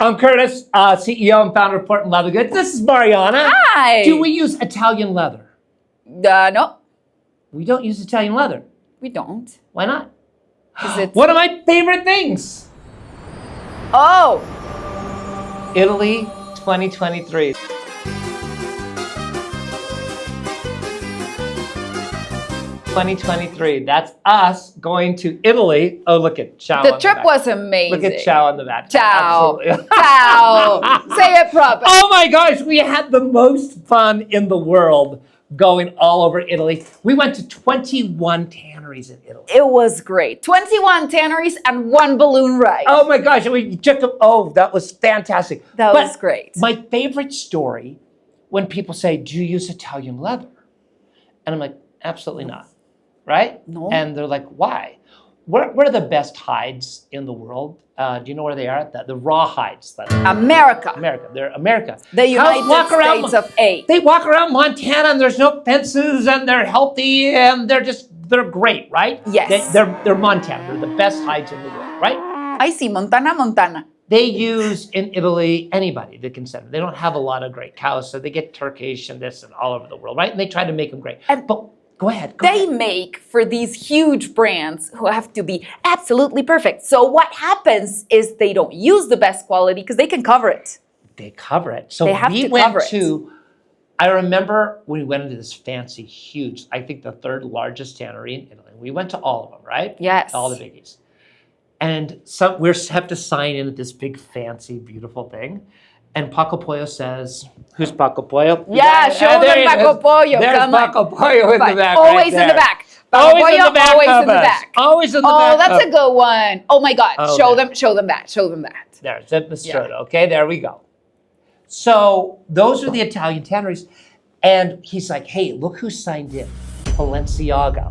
I'm Curtis, CEO and founder of Portland Leather Goods. This is Mariana. Hi. Do we use Italian leather? No, We don't use Italian leather. we don't. Why not? It's... One of my favorite things. Oh, Italy 2023. That's us going to Italy. Oh, look at Ciao. the trip was amazing. Look at Ciao on the back. Ciao. Absolutely. Ciao. Say it proper. Oh my gosh, we had the most fun in the world going all over Italy. We went to 21 tanneries in Italy. It was great. 21 tanneries and 1 balloon ride. Oh my gosh, we took them. Oh, that was fantastic. That was great. My favorite story when people say, do you use Italian leather? And I'm like, absolutely not. Right? No. And they're like, why? What are the best hides in the world? Do you know where they are? The raw hides. America. They're America. The United States of A. They walk around Montana and there's no fences and they're healthy and they're great, right? Yes. They're Montana. They're the best hides in the world, right? I see, Montana. They use in Italy anybody they can send. They don't have a lot of great cows, so they get Turkish and this and all over the world, right? And they try to make them great. But go ahead. They make for these huge brands who have to be absolutely perfect. So what happens is they don't use the best quality because they can cover it. They cover it. So we went to, I remember when we went into this fancy, huge, I think the third largest tannery in Italy. We went to all of them, right? Yes. All the biggies. And we have to sign in at this big, fancy, beautiful thing. And Paco Pollo says, who's Paco Pollo? Yeah, show them Paco Pollo. There's Come Paco on. Pollo in the back. Always right in the back. Always Pollo, in the back. always in the back. Always in the Oh, back. that's a good one. Oh my God. Oh, show okay. them that. Show them that. There's the Strada. Okay, there we go. So those are the Italian tanneries. And he's like, hey, look who signed in. Balenciaga,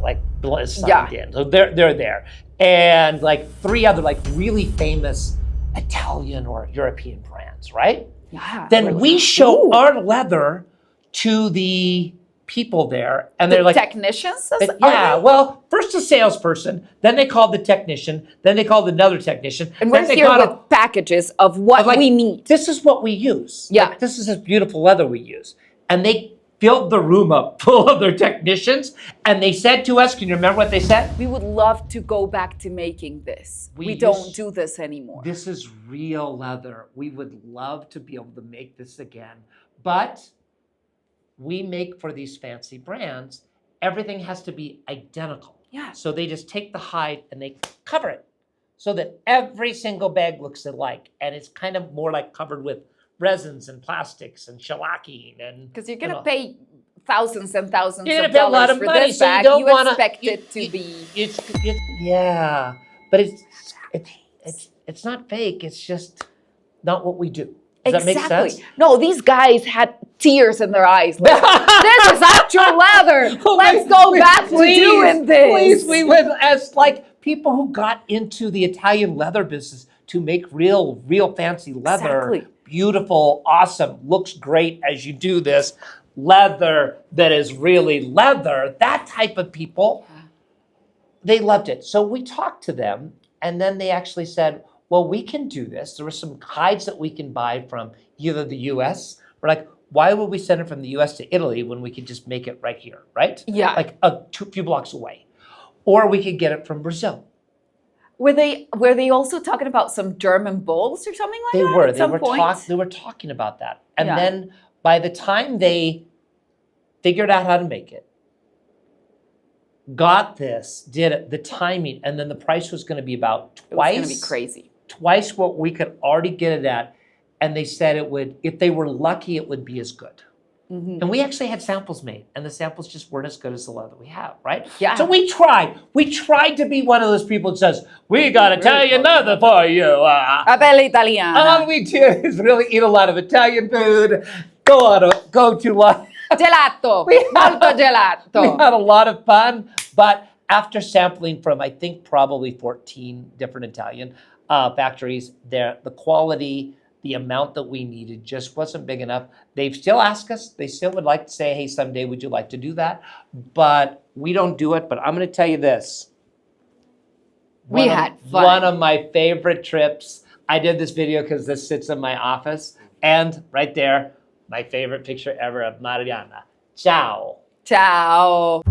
signed in. So they're there. And like 3 other really famous Italian or European brands, right? Yeah. Then really. we show Ooh. our leather to the people there, and they're like technicians? yeah, well, first a salesperson, then they called the technician, then they called another technician. And we're here with packages of what we need. This is what we use. Yeah. This is this beautiful leather we use. And they filled the room up full of their technicians, and they said to us, can you remember what they said? We would love to go back to making this. We don't do this anymore. This is real leather. We would love to be able to make this again. But we make for these fancy brands, everything has to be identical. Yeah. So they just take the hide and they cover it so that every single bag looks alike. And it's kind of more like covered with resins and plastics and shellacking. Because you're going to pay thousands and thousands you're of gonna pay a lot dollars of for money, this so bag. you don't You wanna, expect it to be... yeah, but it's not fake. It's just not what we do. Does that make sense? No, these guys had tears in their eyes. Like, this is actual leather. Let's go back to doing this. Please, we would, as people who got into the Italian leather business to make real fancy leather. Exactly. Beautiful, awesome, looks great as you do this. Leather that is really leather, that type of people, they loved it. So we talked to them, and then they actually said, well, we can do this. There were some hides that we can buy from either the US. We're like, why would we send it from the US to Italy when we could just make it right here, right? Yeah. Like a few blocks away. Or we could get it from Brazil. Were they also talking about some German bulls or something like that? They were talking about that. And then by the time they figured out how to make it, got this, did it, the timing, and then the price was going to be about twice. It was going to be crazy. Twice what we could already get it at. And they said it would, if they were lucky, it would be as good. Mm-hmm. And we actually had samples made, and the samples just weren't as good as the leather we have, right? Yeah. So we tried. We tried to be one of those people that says, we got Italian leather for you. A bella italiana. All we do is really eat a lot of Italian food, go to Gelato. Molto gelato. We had a lot of fun, but after sampling from, I think, probably 14 different Italian factories, the quality, the amount that we needed just wasn't big enough. They've still asked us. They still would like to say, hey, someday would you like to do that? But we don't do it. But I'm going to tell you this. We had fun. One of my favorite trips, I did this video because this sits in my office. And right there, my favorite picture ever of Mariana. Ciao. Ciao.